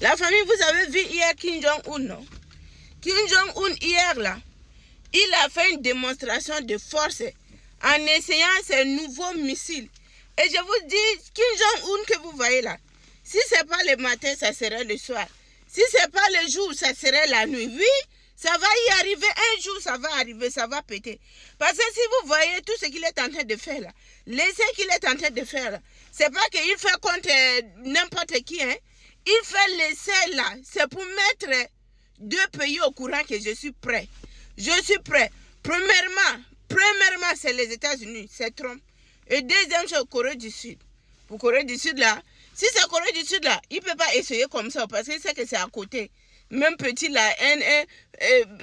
La famille, vous avez vu hier Kim Jong-un, non? Kim Jong-un, hier, là, il a fait une démonstration de force en essayant ses nouveaux missiles. Et je vous dis, Kim Jong-un que vous voyez là, si ce n'est pas le matin, ça serait le soir. Si ce n'est pas le jour, ça serait la nuit. Oui, ça va y arriver. Un jour, ça va arriver, ça va péter. Parce que si vous voyez tout ce qu'il est en train de faire là, l'essai qu'il est en train de faire là, c'est pas qu'il fait contre n'importe qui. Hein. Il fait l'essai là. C'est pour mettre deux pays au courant que je suis prêt. Je suis prêt. Premièrement, c'est les États-Unis, c'est Trump. Et deuxième chose, Corée du Sud. Pour Corée du Sud là, si c'est Corée du Sud là, il ne peut pas essayer comme ça parce qu'il sait que c'est à côté. Même petit là,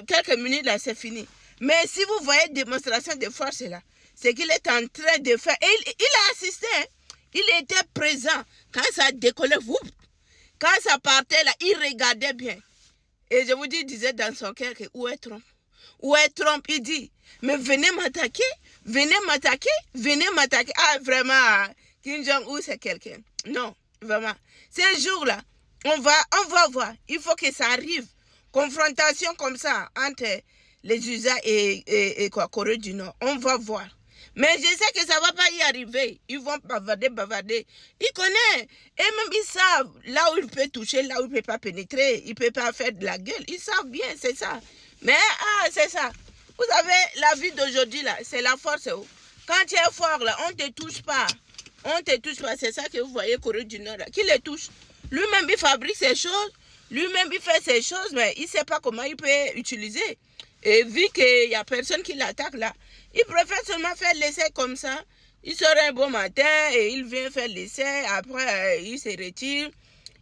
quelques minutes là, c'est fini. Mais si vous voyez démonstration de force là, c'est qu'il est en train de faire. Et il a assisté, hein. Il était présent. Quand ça décollait, quand ça partait là, il regardait bien. Et je vous dis, il disait dans son cœur que où est Trump? Où est Trump? Il dit, mais venez m'attaquer, venez m'attaquer, venez m'attaquer. Ah, vraiment, Kim Jong-un, c'est quelqu'un. Non, vraiment. Ces jours-là, on va voir. Il faut que ça arrive. Confrontation comme ça entre les USA et Corée du Nord. On va voir. Mais je sais que ça ne va pas y arriver. Ils vont bavarder. Ils connaissent. Et même ils savent là où il peut toucher, là où il ne peut pas pénétrer. Il ne peut pas faire de la gueule. Ils savent bien, c'est ça. Mais, c'est ça. Vous savez, la vie d'aujourd'hui, là, c'est la force. Quand tu es fort, là, on ne te touche pas. On ne te touche pas. C'est ça que vous voyez, Corée du Nord, là. Qui les touche? Lui-même, il fabrique ses choses. Lui-même, il fait ses choses, mais il ne sait pas comment il peut utiliser. Et vu qu'il n'y a personne qui l'attaque, là, il préfère seulement faire l'essai comme ça. Il sort un bon matin et il vient faire l'essai. Après, il se retire.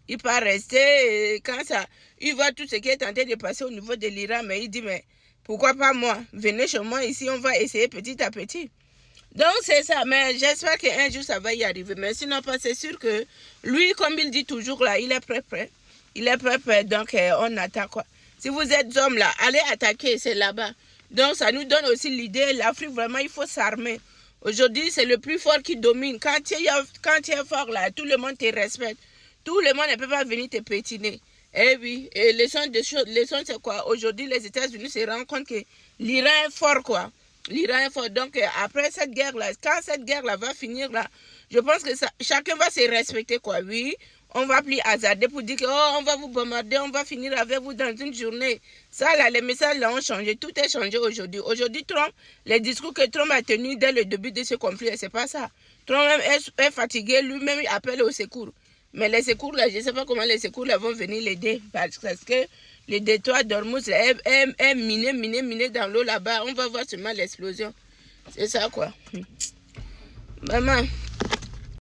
Il part rester. Et quand ça, il voit tout ce qui est en train de passer au niveau de l'Iran, mais il dit, mais pourquoi pas moi? Venez chez moi ici, on va essayer petit à petit. Donc c'est ça, mais j'espère qu'un jour ça va y arriver. Mais sinon, c'est sûr que lui, comme il dit toujours là, il est prêt. Il est prêt, donc on attaque quoi. Si vous êtes homme là, allez attaquer, c'est là-bas. Donc ça nous donne aussi l'idée, l'Afrique vraiment, il faut s'armer. Aujourd'hui, c'est le plus fort qui domine. Quand tu es fort là, tout le monde te respecte. Tout le monde ne peut pas venir te pétiner. Eh oui, et leçon c'est quoi? Aujourd'hui, les États-Unis se rendent compte que l'Iran est fort quoi. L'Iran est fort. Donc après cette guerre-là, quand cette guerre-là va finir là, je pense que chacun va se respecter quoi. Oui, on va plus hasarder pour dire que on va vous bombarder, on va finir avec vous dans une journée. Ça là, les messages là ont changé. Tout est changé aujourd'hui. Aujourd'hui, Trump, les discours que Trump a tenus dès le début de ce conflit, c'est pas ça. Trump même est fatigué, lui-même il appelle au secours. Mais les secours là, je ne sais pas comment les secours là vont venir l'aider. Parce que le détroit d'Ormuz est miné dans l'eau là-bas. On va voir seulement l'explosion. C'est ça quoi. Maman.